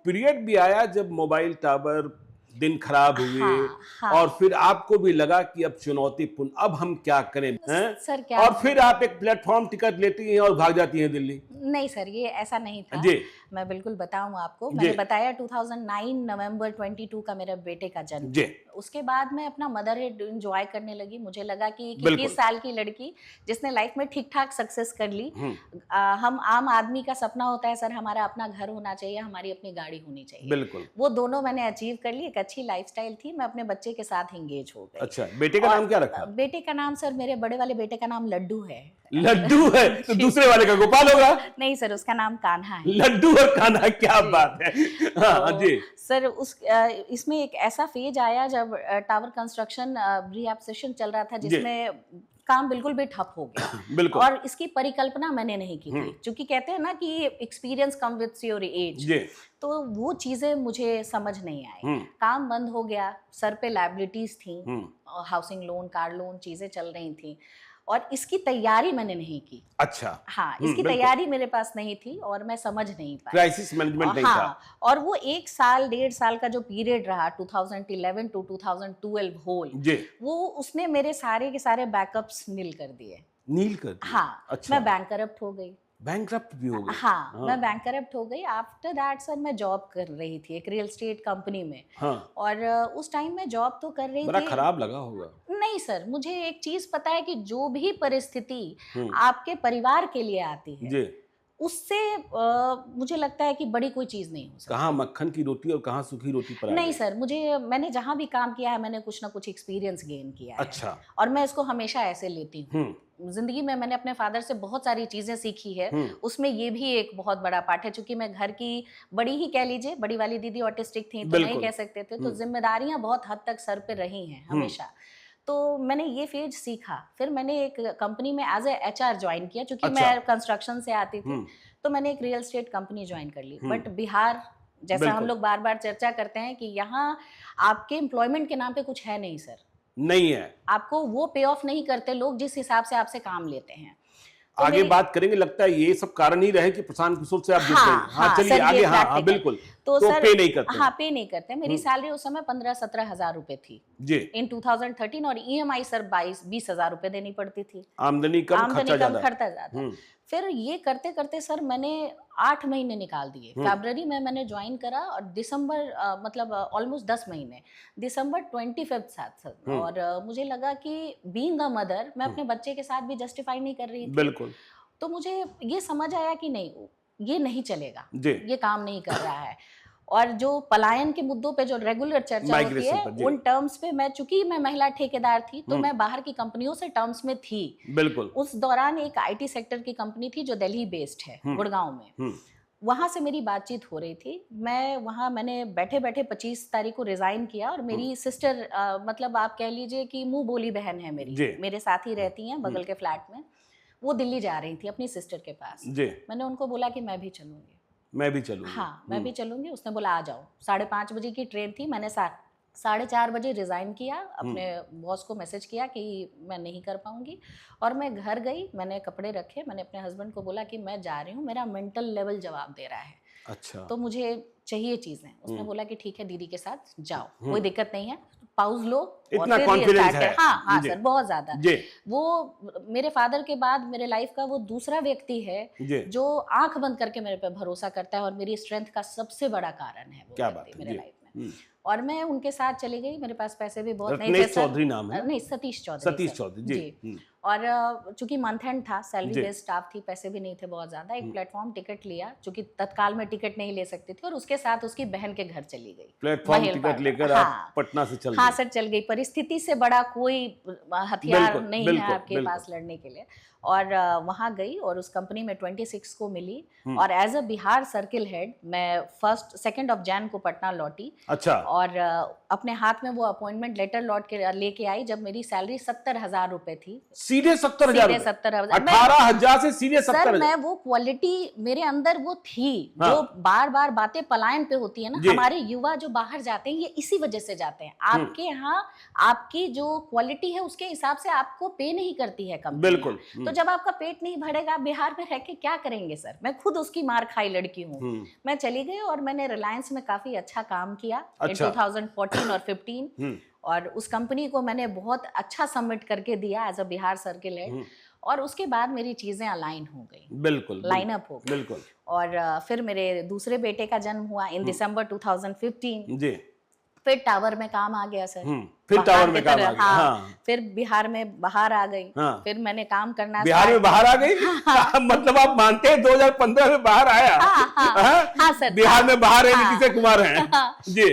Period भी आया जब मोबाइल टावर दिन खराब हुए, हाँ। और फिर आपको भी लगा कि अब चुनौतीपूर्ण, अब हम क्या करें, हैं? सर क्या और फिर आप एक प्लेटफॉर्म टिकट लेती हैं और भाग जाती हैं दिल्ली। नहीं सर, ये ऐसा नहीं था जी। मैं बिल्कुल बताऊं आपको। मैंने बताया 2009 नवंबर 22 का मेरा बेटे का जन्म जी। उसके बाद मैं अपना मदरहुड एंजॉय करने लगी। मुझे लगा कि 21 बिल्कुल। साल की लड़की जिसने लाइफ में ठीक ठाक सक्सेस कर ली, हम आम आदमी का सपना होता है सर हमारा अपना घर होना चाहिए, हमारी अपनी गाड़ी होनी चाहिए। बिल्कुल। वो दोनों मैंने अचीव कर ली। एक अच्छी लाइफस्टाइल थी, मैं अपने बच्चे के साथ एंगेज हो गई। अच्छा, बेटे का नाम क्या रखा? बेटे का नाम सर, मेरे बड़े वाले बेटे का नाम लड्डू है। लड्डू है? तो दूसरे वाले का गोपाल होगा? नहीं सर, उसका नाम कान्हा है। लड्डू और कान्हा, क्या बात है। हाँ तो जी सर इसमें एक ऐसा फेज आया जब टावर कंस्ट्रक्शन रिहैब सेशन चल रहा था जिसमें काम बिल्कुल भी ठप हो गया। बिल्कुल। और इसकी परिकल्पना मैंने नहीं की थी, क्योंकि कहते हैं ना कि experience come with your age, तो वो चीजें मुझे समझ नहीं आई। काम बंद हो गया, सर पे लायबिलिटीज थी, हाउसिंग लोन, कार लोन, चीजें चल रही थी, और इसकी तैयारी मैंने नहीं की। अच्छा। हाँ, इसकी तैयारी मेरे पास नहीं थी और मैं समझ नहीं पाई। क्राइसिस मैनेजमेंट नहीं था। और वो 1 साल 1.5 साल का जो पीरियड रहा 2011 टू 2012 होल, वो उसने मेरे सारे के सारे बैकअप्स नील कर दिए। नील कर दिए? हाँ। अच्छा। मैं बैंकरप्ट हो गई। बैंकरप्ट भी हो गई? हाँ, मैं बैंकरप्ट हो गई। आफ्टर दैट सर मैं जॉब कर रही थी एक रियल एस्टेट कंपनी में। हाँ। और उस टाइम मैं जॉब तो कर रही थी। बड़ा खराब लगा होगा? नहीं सर, मुझे एक चीज पता है कि जो भी परिस्थिति आपके परिवार के लिए आती है उससे मुझे लगता है कि बड़ी कोई चीज नहीं हो सकती। कहाँ मक्खन की रोटी और कहाँ सूखी रोटी पर नहीं सर, मैंने जहां भी काम किया है मैंने कुछ ना कुछ एक्सपीरियंस गेन किया है। अच्छा। और मैं इसको हमेशा ऐसे लेती हूँ। जिंदगी में मैंने अपने फादर से बहुत सारी चीजें सीखी है, उसमें ये भी एक बहुत बड़ा पार्ट है। चूंकि मैं घर की बड़ी ही कह लीजिए, बड़ी वाली दीदी ऑटिस्टिक थी तो नहीं कह सकते थे, तो जिम्मेदारियां बहुत हद तक सर पे रही हैं हमेशा। तो मैंने ये फेज सीखा। फिर मैंने एक कंपनी में एज ए HR ज्वाइन किया, क्योंकि मैं कंस्ट्रक्शन से आती थी, तो मैंने एक रियल एस्टेट कंपनी ज्वाइन कर ली। बट बिहार जैसा हम लोग बार बार चर्चा करते हैं कि यहाँ आपके एम्प्लॉयमेंट के नाम पे कुछ है नहीं सर। नहीं है। आपको वो पे ऑफ नहीं करते लोग जिस हिसाब से आपसे काम लेते हैं। तो आगे बात करेंगे, लगता है ये सब कारण ही रहे कि प्रशांत किशोर से आप जुड़ गई। हाँ, चलिए आगे। हाँ, बिल्कुल। तो सर पे नहीं करते? हाँ, पे नहीं करते। मेरी सैलरी उस समय 15-17 हजार रुपए थी जी इन 2013, और EMI सर 22-20 हजार रुपए देनी पड़ती थी। आमदनी कम, खर्चा ज्यादा। फिर ये करते करते सर मैंने 8 महीने निकाल दिए। फरवरी में मैंने ज्वाइन करा और दिसंबर मतलब ऑलमोस्ट 10 महीने, दिसंबर 25 साथ। और मुझे लगा कि बीइंग अ मदर मैं अपने बच्चे के साथ भी जस्टिफाई नहीं कर रही थी। बिल्कुल। तो मुझे ये समझ आया कि नहीं, ये नहीं चलेगा, ये काम नहीं कर रहा है। और जो पलायन के मुद्दों पे जो रेगुलर चर्चा होती है, उन टर्म्स पे चूंकि मैं महिला ठेकेदार थी तो मैं बाहर की कंपनियों से टर्म्स में थी। बिल्कुल। उस दौरान एक IT सेक्टर की कंपनी थी जो दिल्ली बेस्ड है, गुड़गांव में। वहां से मेरी बातचीत हो रही थी। मैंने बैठे बैठे 25 तारीख को रिजाइन किया। और मेरी सिस्टर मतलब आप कह लीजिए कि मुंह बोली बहन है मेरी, मेरे साथ ही रहती हैं बगल के फ्लैट में। वो दिल्ली जा रही थी अपनी सिस्टर के पास। मैंने उनको बोला कि मैं भी चलूंगी। हाँ, मैं भी चलूंगी। उसने बोला आ जाओ। 5:30 बजे की ट्रेन थी। मैंने 4:30 बजे रिजाइन किया, अपने बॉस को मैसेज किया कि मैं नहीं कर पाऊंगी। और मैं घर गई, मैंने कपड़े रखे, मैंने अपने हस्बैंड को बोला कि मैं जा रही हूँ, मेरा मेंटल लेवल जवाब दे रहा है। अच्छा। तो मुझे चाहिए चीजें। उसने बोला कि ठीक है दीदी के साथ जाओ, कोई दिक्कत नहीं है, पाउज लो। इतना कॉन्फिडेंस है? हाँ सर, बहुत ज्यादा। वो मेरे फादर के बाद मेरे लाइफ का वो दूसरा व्यक्ति है जो आंख बंद करके मेरे पे भरोसा करता है, और मेरी स्ट्रेंथ का सबसे बड़ा कारण है वो व्यक्ति मेरे लाइफ में। और मैं उनके साथ चली गई। मेरे पास पैसे भी बहुत नहीं थे। चौधरी नाम है? नहीं, सतीश चौधरी जी। और चूंकि मंथ एंड था, सैलरी बेस्ड स्टाफ थी, पैसे भी नहीं थे बहुत ज्यादा। एक प्लेटफॉर्म टिकट लिया, चूंकि तत्काल में टिकट नहीं ले सकती थी, और उसके साथ उसकी बहन के घर चली गई। प्लेटफॉर्म टिकट लेकर आप पटना से चल गई? हाँ सर, चल गई। परिस्थिति से बड़ा कोई हथियार नहीं है आपके पास लड़ने के लिए। और वहां गई और उस कंपनी में 26 को मिली। और as a Bihar circle head मैं 2 जैन को पटना लौटी। अच्छा। और अपने हाथ में वो अपॉइंटमेंट लेटर लौट के लेके आई जब मेरी सैलरी 70,000 रुपए थी। सीधे 70,000? 70,000। 18,000 से सीधे 70,000? सर मैं वो क्वालिटी मेरे अंदर वो थी। जो बार बार बातें पलायन पे होती है ना, हमारे युवा जो बाहर जाते हैं ये इसी वजह से जाते हैं। आपके यहाँ आपकी जो क्वालिटी है उसके हिसाब से आपको पे नहीं करती है कंपनी। बिल्कुल। तो जब आपका पेट नहीं भरेगा आप बिहार में रह के क्या करेंगे सर? मैं खुद उसकी मार खाई लड़की हूँ। मैं चली गई और मैंने रिलायंस में काफी अच्छा काम किया इन 2014 और 15, और उस कंपनी को मैंने बहुत अच्छा सबमिट करके दिया as a Bihar circle head, और उसके बाद मेरी चीजें अलाइन हो गई, बिल्कुल लाइन अप हो गई। बिल्कुल। और फिर मेरे दूसरे बेटे का जन्म हुआ इन दिसंबर 2015 जी। फिर टावर में काम आ गया सर। फिर टावर में काम आ गया। हाँ। फिर बिहार में बाहर आ गई। फिर मैंने काम करना बिहार में बाहर आ गई। मतलब आप मानते हैं 2015 में बाहर आया? हाँ सर, बिहार में बाहर है नीतीश कुमार हैं। जी।